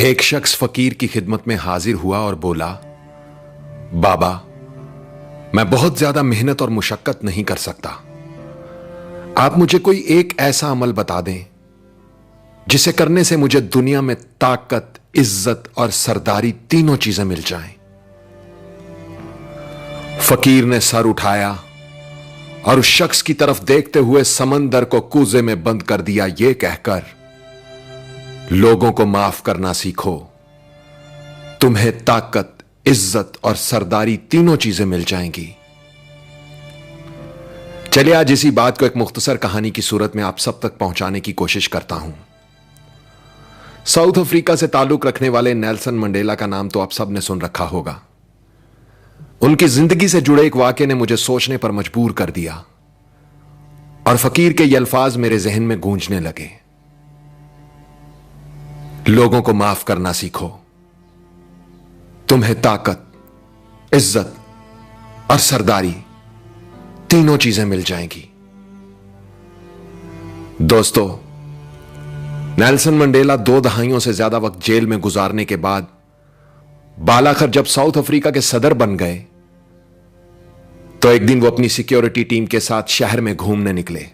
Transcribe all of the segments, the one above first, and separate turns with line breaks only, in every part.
एक शख्स फकीर की खिदमत में हाजिर हुआ और बोला, बाबा, मैं बहुत ज्यादा मेहनत और मुशक्कत नहीं कर सकता। आप मुझे कोई एक ऐसा अमल बता दें जिसे करने से मुझे दुनिया में ताकत, इज्जत और सरदारी तीनों चीजें मिल जाएं। फकीर ने सर उठाया और उस शख्स की तरफ देखते हुए समंदर को कूजे में बंद कर दिया, यह कहकर, लोगों को माफ करना सीखो, तुम्हें ताकत, इज्जत और सरदारी तीनों चीजें मिल जाएंगी। चलिए आज इसी बात को एक मुख्तसर कहानी की सूरत में आप सब तक पहुंचाने की कोशिश करता हूं। साउथ अफ्रीका से ताल्लुक रखने वाले नेल्सन मंडेला का नाम तो आप सब ने सुन रखा होगा। उनकी जिंदगी से जुड़े एक वाकये ने मुझे सोचने पर मजबूर कर दिया और फकीर के ये अल्फाज मेरे जहन में गूंजने लगे। लोगों को माफ करना सीखो, तुम्हें ताकत, इज्जत और सरदारी तीनों चीजें मिल जाएंगी। दोस्तों, नेल्सन मंडेला 2 दहाइयों से ज्यादा वक्त जेल में गुजारने के बाद बालाखर जब साउथ अफ्रीका के सदर बन गए तो एक दिन वो अपनी सिक्योरिटी टीम के साथ शहर में घूमने निकले।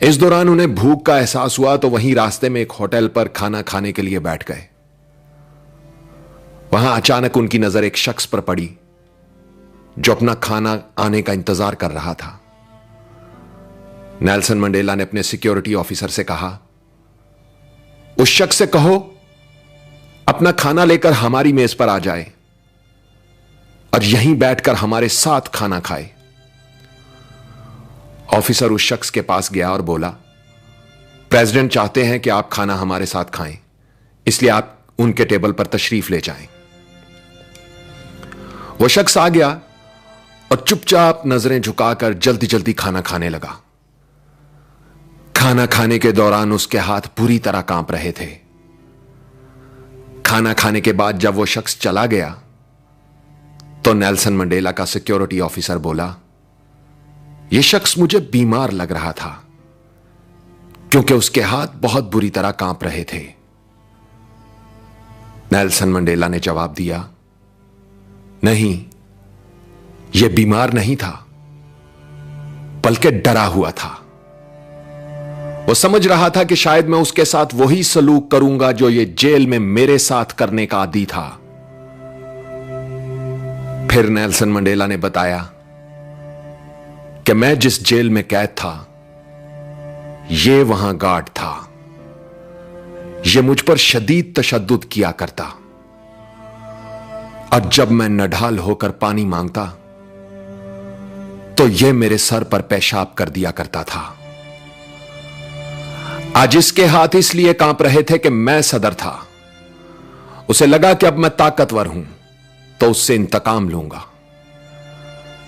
इस दौरान उन्हें भूख का एहसास हुआ तो वहीं रास्ते में एक होटल पर खाना खाने के लिए बैठ गए। वहां अचानक उनकी नजर एक शख्स पर पड़ी जो अपना खाना आने का इंतजार कर रहा था। नेल्सन मंडेला ने अपने सिक्योरिटी ऑफिसर से कहा, उस शख्स से कहो अपना खाना लेकर हमारी मेज पर आ जाए और यहीं बैठकर हमारे साथ खाना खाए। ऑफिसर उस शख्स के पास गया और बोला, प्रेसिडेंट चाहते हैं कि आप खाना हमारे साथ खाएं, इसलिए आप उनके टेबल पर तशरीफ ले जाएं। वो शख्स आ गया और चुपचाप नजरें झुकाकर जल्दी जल्दी खाना खाने लगा। खाना खाने के दौरान उसके हाथ पूरी तरह कांप रहे थे। खाना खाने के बाद जब वो शख्स चला गया तो नेल्सन मंडेला का सिक्योरिटी ऑफिसर बोला, यह शख्स मुझे बीमार लग रहा था क्योंकि उसके हाथ बहुत बुरी तरह कांप रहे थे। नेल्सन मंडेला ने जवाब दिया, नहीं, यह बीमार नहीं था बल्कि डरा हुआ था। वो समझ रहा था कि शायद मैं उसके साथ वही सलूक करूंगा जो ये जेल में मेरे साथ करने का आदी था। फिर नेल्सन मंडेला ने बताया कि मैं जिस जेल में कैद था, यह वहां गार्ड था। यह मुझ पर शदीद तशद्दुद किया करता और जब मैं नढाल होकर पानी मांगता तो यह मेरे सर पर पेशाब कर दिया करता था। आज इसके हाथ इसलिए कांप रहे थे कि मैं सदर था। उसे लगा कि अब मैं ताकतवर हूं तो उससे इंतकाम लूंगा,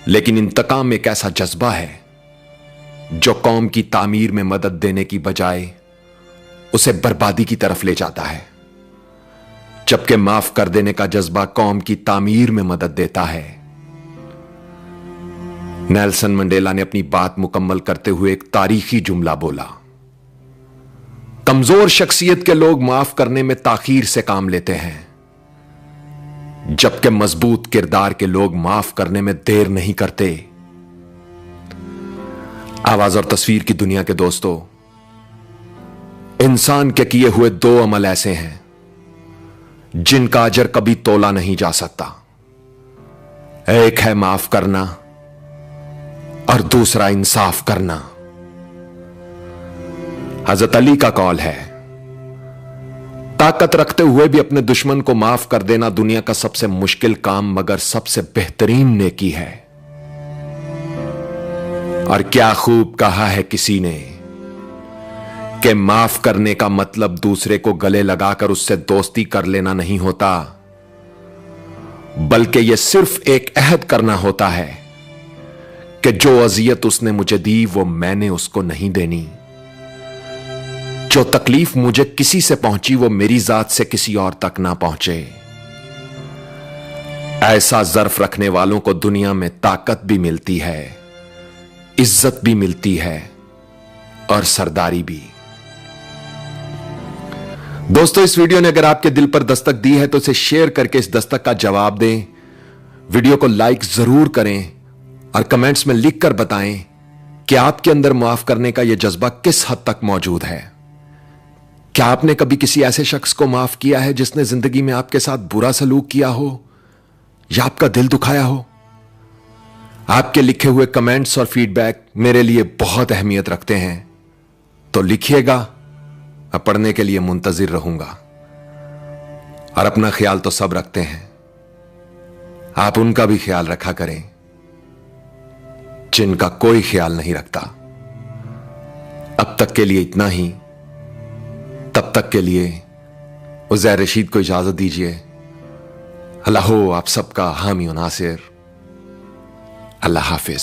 लेकिन इंतकाम एक ऐसा जज्बा है जो कौम की तामीर में मदद देने की बजाय उसे बर्बादी की तरफ ले जाता है, जबकि माफ कर देने का जज्बा कौम की तामीर में मदद देता है। नेल्सन मंडेला ने अपनी बात मुकम्मल करते हुए एक तारीखी जुमला बोला, कमजोर शख्सियत के लोग माफ करने में ताखीर से काम लेते हैं, जबकि मजबूत किरदार के लोग माफ करने में देर नहीं करते। आवाज और तस्वीर की दुनिया के दोस्तों, इंसान के किए हुए 2 अमल ऐसे हैं जिनका अजर कभी तोला नहीं जा सकता। एक है माफ करना और दूसरा इंसाफ करना। हजरत अली का कौल है, ताकत रखते हुए भी अपने दुश्मन को माफ कर देना दुनिया का सबसे मुश्किल काम मगर सबसे बेहतरीन नेकी है। और क्या खूब कहा है किसी ने कि माफ करने का मतलब दूसरे को गले लगाकर उससे दोस्ती कर लेना नहीं होता, बल्कि यह सिर्फ एक अहद करना होता है कि जो अजियत उसने मुझे दी वो मैंने उसको नहीं देनी। जो तकलीफ मुझे किसी से पहुंची वो मेरी जात से किसी और तक ना पहुंचे। ऐसा ज़र्फ रखने वालों को दुनिया में ताकत भी मिलती है, इज्जत भी मिलती है और सरदारी भी। दोस्तों, इस वीडियो ने अगर आपके दिल पर दस्तक दी है तो इसे शेयर करके इस दस्तक का जवाब दें। वीडियो को लाइक जरूर करें और कमेंट्स में लिखकर बताएं कि आपके अंदर माफ करने का यह जज्बा किस हद तक मौजूद है। क्या आपने कभी किसी ऐसे शख्स को माफ किया है जिसने जिंदगी में आपके साथ बुरा सलूक किया हो या आपका दिल दुखाया हो? आपके लिखे हुए कमेंट्स और फीडबैक मेरे लिए बहुत अहमियत रखते हैं, तो लिखिएगा, मैं पढ़ने के लिए मुंतजिर रहूंगा। और अपना ख्याल तो सब रखते हैं, आप उनका भी ख्याल रखा करें जिनका कोई ख्याल नहीं रखता। अब तक के लिए इतना ही। तब तक के लिए उज़ैर रशीद को इजाजत दीजिए। अल्लाह हो आप सबका हामी और नासिर। अल्लाह हाफिज।